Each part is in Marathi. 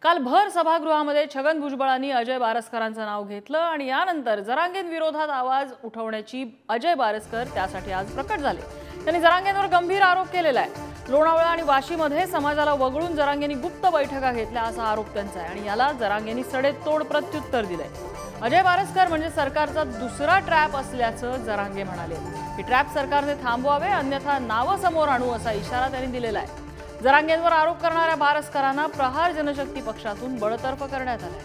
काल भर सभागृहामध्ये छगन भुजबळांनी अजय बारसकरांचं नाव घेतलं आणि यानंतर जरांगेंविरोधात आवाज उठवण्याची अजय बारसकर त्यासाठी आज प्रकट झाले। त्यांनी जरांगेंवर गंभीर आरोप केलेला आहे। लोणावळा आणि वाशीमध्ये समाजाला वगळून जरांगेंनी गुप्त बैठका घेतल्या असा आरोप त्यांचा आहे आणि याला जरांगेंनी सडेतोड प्रत्युत्तर दिलंय। अजय बारसकर म्हणजे सरकारचा दुसरा ट्रॅप असल्याचं जरांगे म्हणाले। ही ट्रॅप सरकारने थांबवावे अन्यथा नाव समोर आणू असा इशारा त्यांनी दिलेला आहे। जरांगेंवर आरोप करणाऱ्या बारसकरांना प्रहार जनशक्ती पक्षातून बडतर्फ करण्यात आले।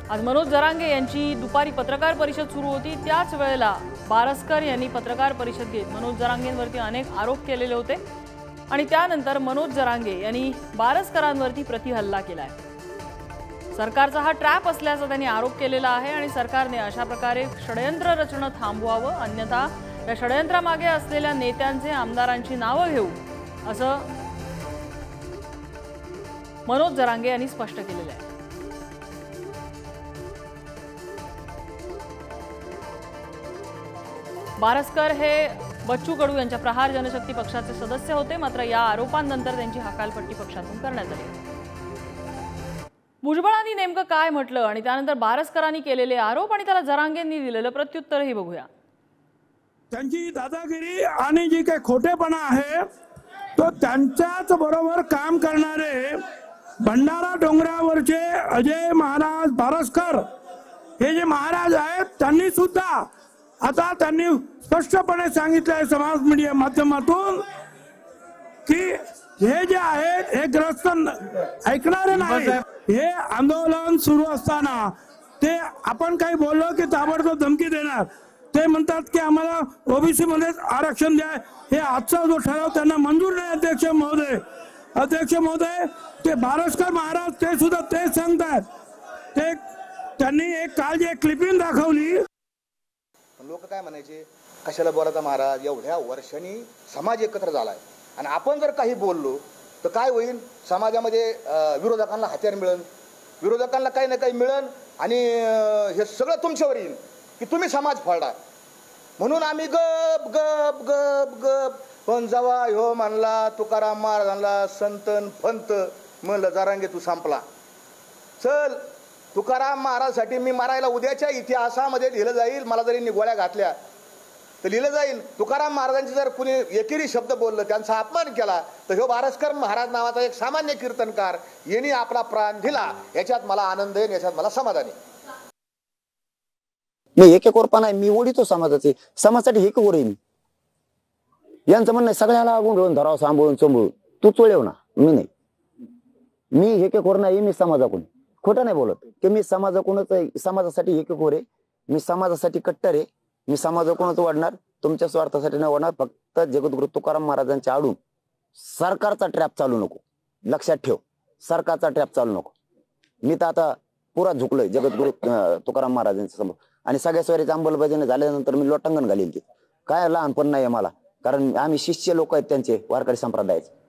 आज मनोज जरांगे यांची दुपारी पत्रकार परिषद सुरू होती। त्याच वेळेला बारसकर यांनी पत्रकार परिषद घेत मनोज जरांगेंवरती अनेक आरोप केलेले होते आणि त्यानंतर मनोज जरांगे यांनी बारसकरांवरती प्रतिहल्ला केलाय। सरकारचा हा ट्रॅप असल्याचा त्यांनी आरोप केलेला आहे आणि सरकारने अशा प्रकारे षडयंत्र रचणं थांबवावं अन्यथा या षडयंत्रामागे असलेल्या नेत्यांचे आमदारांची नावं घेऊ असं मनोज जरांगे यांनी स्पष्ट केलेलं आहे। बारसकर हे बच्चू कडू यांच्या प्रहार जनशक्ती पक्षाचे सदस्य होते, मात्र या आरोपांनंतर त्यांची हकालपट्टी पक्षातून करण्यात आली। भुजबळांनी नेमकं काय म्हटलं आणि त्यानंतर बारसकरांनी केलेले आरोप आणि त्याला जरांगेंनी दिलेलं प्रत्युत्तरही बघूया। त्यांची दादागिरी आणि जी काही खोटेपणा आहे तो त्यांच्याच बरोबर काम करणारे भंडारा डोंगरावरचे अजय महाराज बारसकर हे जे महाराज आहेत त्यांनी सुद्धा आता त्यांनी स्पष्टपणे सांगितलंय समाज मीडिया माध्यमातून की हे जे आहेत हे ग्रस्त ऐकणारे नाही। हे आंदोलन सुरू असताना ते आपण काही बोललो की ताबडतोब धमकी देणार। ते म्हणतात की आम्हाला ओबीसी मध्ये आरक्षण द्या। हे आजचा जो ठराव त्यांना मंजूर नाही। अध्यक्ष महोदय ते बारसकर महाराज ते सुद्धा तेच सांगतात। ते त्यांनी एक काल जे क्लिपिंग दाखवली लोक काय म्हणायचे कशाला बोलायचा महाराज एवढ्या वर्षांनी समाज एकत्र झालाय आणि आपण जर काही बोललो तर काय होईल समाजामध्ये विरोधकांना हत्यार मिळेल विरोधकांना काही ना काही मिळेल आणि हे सगळं तुमच्यावर येईल की तुम्ही समाज फोडा म्हणून आम्ही गप गप गप गप पण जेव्हा ह्यो म्हणला तुकाराम महाराजांना संतन फंत म्हणलं जरांगे तू संपला चल तुकाराम महाराजसाठी मी मारायला उद्याच्या इतिहासामध्ये लिहिलं जाईल। मला जरी गोळ्या घातल्या तर लिहिलं जाईल तुकाराम महाराजांचे जर कुणी एकेरी शब्द बोललं त्यांचा अपमान केला तर ह्यो बारसकर महाराज नावाचा एक सामान्य कीर्तनकार यांनी आपला प्राण दिला याच्यात मला आनंद आहे याच्यात मला समाधान आहे। मी एकेकोरपणा आहे मी ओढितो समाजाचे समाजासाठी एकेकोर आहे मी यांचं म्हणणं सगळ्याला गुंडळून धराव सांभाळून चंबळून तू चोळेव ना मी नाही मी एकेकोर नाही मी समाजाकडून खोटं नाही बोलत की मी समाजाकडूनच समाजासाठी एकेकोर आहे मी समाजासाठी कट्टर आहे मी समाजाकडूनच वाढणार तुमच्या स्वार्थासाठी नाही वाढणार। फक्त जगद्गुरु तुकाराम महाराजांच्या आडून सरकारचा ट्रॅप चालू नको लक्षात ठेव सरकारचा ट्रॅप चालू नको। मी तर आता पुरा झुकलोय जगद्गुरु तुकाराम महाराजांच्या समोर आणि सगळ्या स्वारीची अंमलबजावणी झाल्यानंतर मी लोटांगण घालील की काय लहानपण नाही मला कारण आम्ही शिष्य लोक आहेत त्यांचे वारकरी संप्रदायाचे।